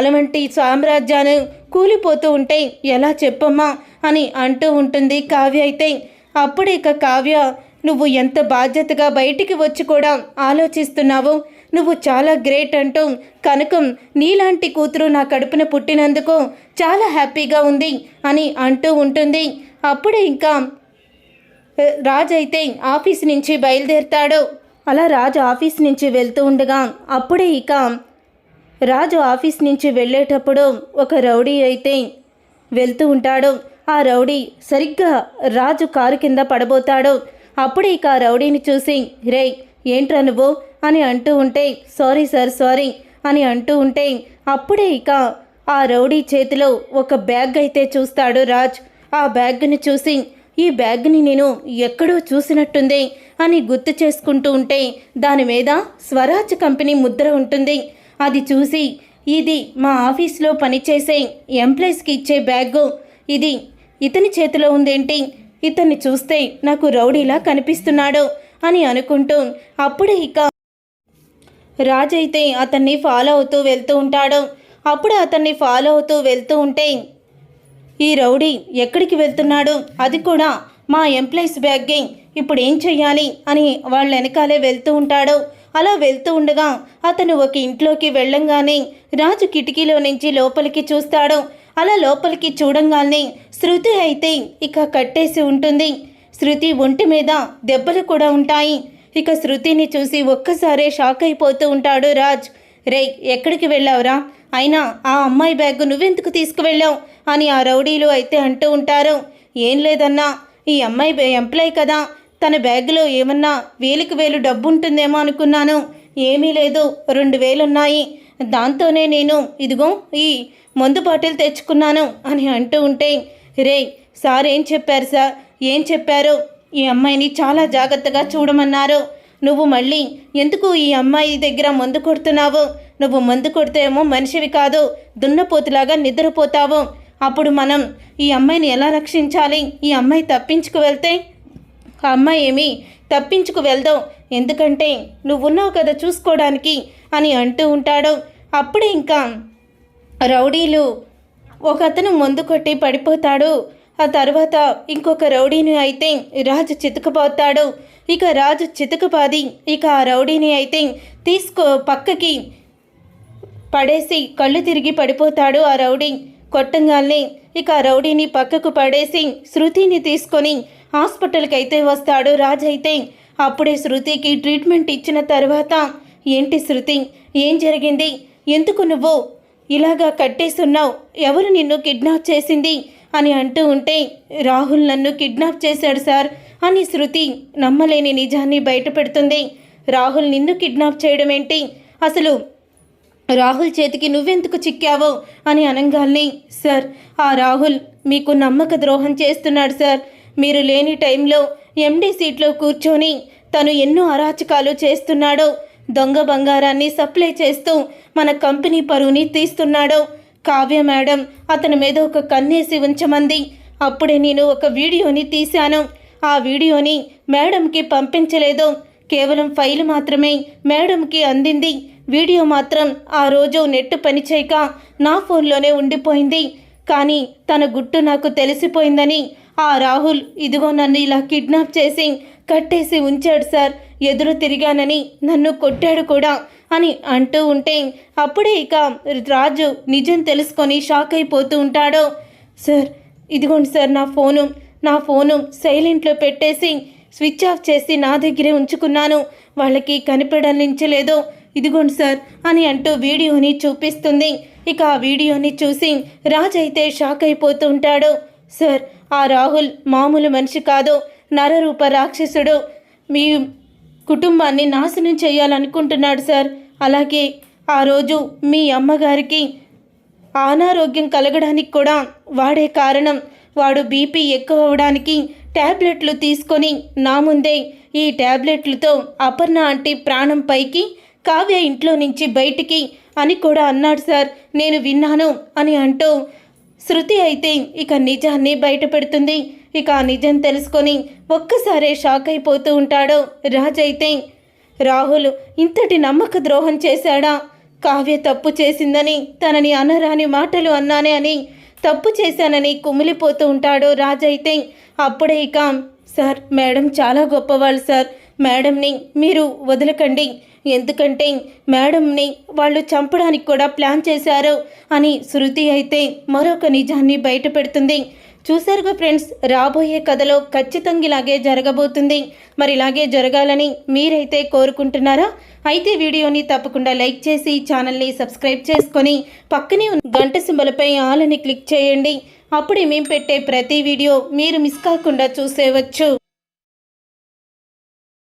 అలాంటి సామ్రాజ్యాన్ని కూలిపోతూ ఉంటే ఎలా చెప్పమ్మా అని అంటూ ఉంటుంది కావ్య అయితే. అప్పుడే ఇక కావ్య, నువ్వు ఎంత బాధ్యతగా బయటికి వచ్చి కూడా ఆలోచిస్తున్నావు, నువ్వు చాలా గ్రేట్ అంటూ కనకం నీలాంటి కూతురు నా కడుపున పుట్టినందుకు చాలా హ్యాపీగా ఉంది అని అంటూ ఉంటుంది. అప్పుడే ఇంకా రాజు అయితే ఆఫీస్ నుంచి బయలుదేరుతాడు. అలా రాజు ఆఫీస్ నుంచి వెళ్తూ ఉండగా అప్పుడే ఇక రాజు ఆఫీస్ నుంచి వెళ్ళేటప్పుడు ఒక రౌడీ అయితే వెళ్తూ ఉంటాడు. ఆ రౌడీ సరిగ్గా రాజు కారు కింద పడబోతాడు. అప్పుడే ఇక ఆ రౌడీని చూసి, రే ఏంట్రా నువ్వు అని అంటూ ఉంటే, సారీ సార్ సారీ అని అంటూ ఉంటే అప్పుడే ఇక ఆ రౌడీ చేతిలో ఒక బ్యాగ్ అయితే చూస్తాడు రాజ్. ఆ బ్యాగ్ని చూసి, ఈ బ్యాగ్ని నేను ఎక్కడో చూసినట్టుంది అని గుర్తు చేసుకుంటూ ఉంటే దాని మీద స్వరాజ్ కంపెనీ ముద్ర ఉంటుంది. అది చూసి, ఇది మా ఆఫీస్లో పనిచేసే ఎంప్లాయీస్కి ఇచ్చే బ్యాగు, ఇది ఇతని చేతిలో ఉందేంటి, ఇతన్ని చూస్తే నాకు రౌడీలా కనిపిస్తున్నాడు అని అనుకుంటూ అప్పుడే ఇక రాజ్ అయితే అతన్ని ఫాలో అవుతూ వెళ్తూ ఉంటాడు. అప్పుడు అతన్ని ఫాలో అవుతూ వెళ్తూ ఉంటే ఈ రౌడీ ఎక్కడికి వెళ్తున్నాడు, అది కూడా మా ఎంప్లాయీస్ బ్యాగ్గే, ఇప్పుడు ఏం చెయ్యాలి అని వాళ్ళ వెనకాలే వెళ్తూ ఉంటాడు. అలా వెళ్తూ ఉండగా అతను ఒక ఇంట్లోకి వెళ్ళంగానే రాజు కిటికీలో నుంచి లోపలికి చూస్తాడు. అలా లోపలికి చూడంగానే శృతి అయితే ఇక కట్టేసి ఉంటుంది. శృతి ఒంటి మీద దెబ్బలు కూడా ఉంటాయి. ఇక శృతిని చూసి ఒక్కసారే షాక్ అయిపోతూ ఉంటాడు రాజ్. రే ఎక్కడికి వెళ్ళావురా, అయినా ఆ అమ్మాయి బ్యాగ్ నువ్వెందుకు తీసుకువెళ్ళావు అని ఆ రౌడీలు అయితే అంటూ ఉంటారు. ఏం లేదన్నా, ఈ అమ్మాయి ఎంప్లాయ్ కదా, తన బ్యాగ్లో ఏమన్నా వేలుకు వేలు డబ్బు ఉంటుందేమో అనుకున్నాను, ఏమీ లేదు, 2000 ఉన్నాయి, దాంతోనే నేను ఇదిగో ఈ మందు బాటిల్ తెచ్చుకున్నాను అని అంటూ ఉంటే, రే సార్ ఏం చెప్పారు సార్, ఏం చెప్పారు, ఈ అమ్మాయిని చాలా జాగ్రత్తగా చూడమన్నారు, నువ్వు మళ్ళీ ఎందుకు ఈ అమ్మాయి దగ్గర మందు కొడుతున్నావు, నువ్వు మందు కొడితేమో మనిషివి కాదు, దున్నపోతులాగా నిద్రపోతావు, అప్పుడు మనం ఈ అమ్మాయిని ఎలా రక్షించాలి, ఈ అమ్మాయి తప్పించుకు వెళ్తే, ఆ అమ్మాయి ఏమి తప్పించుకు వెళ్దాం, ఎందుకంటే నువ్వున్నావు కదా చూసుకోవడానికి అని అంటూ ఉంటాడు. అప్పుడే ఇంకా రౌడీలు ఒక అతను మందు కొట్టి పడిపోతాడు. ఆ తర్వాత ఇంకొక రౌడీని అయితే రాజు చితకపోతాడు. ఇక రాజు చితకపాది ఇక ఆ రౌడీని అయితే పక్కకి పడేసి కళ్ళు తిరిగి పడిపోతాడు. ఆ రౌడీ కొట్టంగానే ఇక ఆ రౌడీని పక్కకు పడేసి శృతిని తీసుకొని హాస్పిటల్కి అయితే వస్తాడు రాజ్ అయితే. అప్పుడే శృతికి ట్రీట్మెంట్ ఇచ్చిన తర్వాత, ఏంటి శృతి ఏం జరిగింది, ఎందుకు నువ్వు ఇలాగా కట్టేస్తున్నావు, ఎవరు నిన్ను కిడ్నాప్ చేసింది అని అంటూ ఉంటే, రాహుల్ నన్ను కిడ్నాప్ చేశాడు సార్ అని శృతి నమ్మలేని నిజాన్ని బయట పెడుతుంది. రాహుల్ నిన్ను కిడ్నాప్ చేయడం ఏంటి, అసలు రాహుల్ చేతికి నువ్వెందుకు చిక్కావో అని అనగానే, సార్ ఆ రాహుల్ మీకు నమ్మక ద్రోహం చేస్తున్నాడు సార్, మీరు లేని టైంలో ఎండి సీట్లో కూర్చొని తను ఎన్నో అరాచకాలు చేస్తున్నాడు, దొంగ బంగారాన్ని సప్లై చేస్తూ మన కంపెనీ పరువుని తీస్తున్నాడు, కావ్య మేడం అతని మీద ఒక కన్నేసి ఉంచమంది, అప్పుడే నేను ఒక వీడియోని తీశాను, ఆ వీడియోని మేడంకి పంపించలేదు, కేవలం ఫైల్ మాత్రమే మేడంకి అందింది, వీడియో మాత్రం ఆ రోజు నెట్ పనిచేయక నా ఫోన్లోనే ఉండిపోయింది, కానీ తన గుట్టు నాకు తెలిసిపోయిందని ఆ రాహుల్ ఇదిగో నన్ను ఇలా కిడ్నాప్ చేసి కట్టేసి ఉంచాడు సార్, ఎదురు తిరిగానని నన్ను కొట్టాడు కూడా అని అంటూ ఉంటే అప్పుడే ఇక రాజు నిజం తెలుసుకొని షాక్ అయిపోతూ ఉంటాడు. సార్ ఇదిగోండి సార్ నా ఫోను సైలెంట్లో పెట్టేసి స్విచ్ ఆఫ్ చేసి నా దగ్గరే ఉంచుకున్నాను, వాళ్ళకి కనిపెడలించలేదు, ఇదిగోండి సార్ అని అంటూ వీడియోని చూపిస్తుంది. ఇక ఆ వీడియోని చూసి రాజ్ అయితే షాక్ అయిపోతూ ఉంటాడు. సార్ ఆ రాహుల్ మామూలు మనిషి కాదు, నరరూప రాక్షసుడు, మీ కుటుంబాన్ని నాశనం చేయాలనుకుంటున్నాడు సార్, అలాగే ఆ రోజు మీ అమ్మగారికి అనారోగ్యం కలగడానికి కూడా వాడే కారణం, వాడు బీపీ ఎక్కువ అవడానికి ట్యాబ్లెట్లు తీసుకొని నా ముందే ఈ ట్యాబ్లెట్లతో అపర్ణ ఆంటీ ప్రాణం పైకి, కావ్య ఇంట్లో నుంచి బయటికి అని కూడా అన్నాడు సార్, నేను విన్నాను అని అంటూ శృతి అయితే ఇక నిజాన్ని బయట పెడుతుంది. ఇక ఆ నిజం తెలుసుకొని ఒక్కసారే షాక్ అయిపోతూ ఉంటాడు రాజ్ అయితే. రాహుల్ ఇంతటి నమ్మక ద్రోహం చేశాడా, కావ్య తప్పు చేసిందని తనని అనరాని మాటలు అన్నానే అని తప్పు చేశానని కుమిలిపోతూ ఉంటాడు రాజైతే. అప్పుడే ఇక సార్ మేడం చాలా గొప్పవాళ్ళు సార్, మేడంని మీరు వదలకండి, ఎందుకంటే మేడంని వాళ్ళు చంపడానికి కూడా ప్లాన్ చేశారు అని శృతి అయితే మరొక నిజాన్ని బయట పెడుతుంది. చూసారుగా ఫ్రెండ్స్, రాబోయే కథలో ఖచ్చితంగా ఇలాగే జరగబోతుంది. మరి ఇలాగే జరగాలని మీరైతే కోరుకుంటున్నారా? అయితే వీడియోని తప్పకుండా లైక్ చేసి ఛానల్ని సబ్స్క్రైబ్ చేసుకొని పక్కనే ఉన్న గంట సింబల్పై ఆల్ అని క్లిక్ చేయండి. అప్పుడే మేము పెట్టే ప్రతి వీడియో మీరు మిస్ కాకుండా చూసేవచ్చు.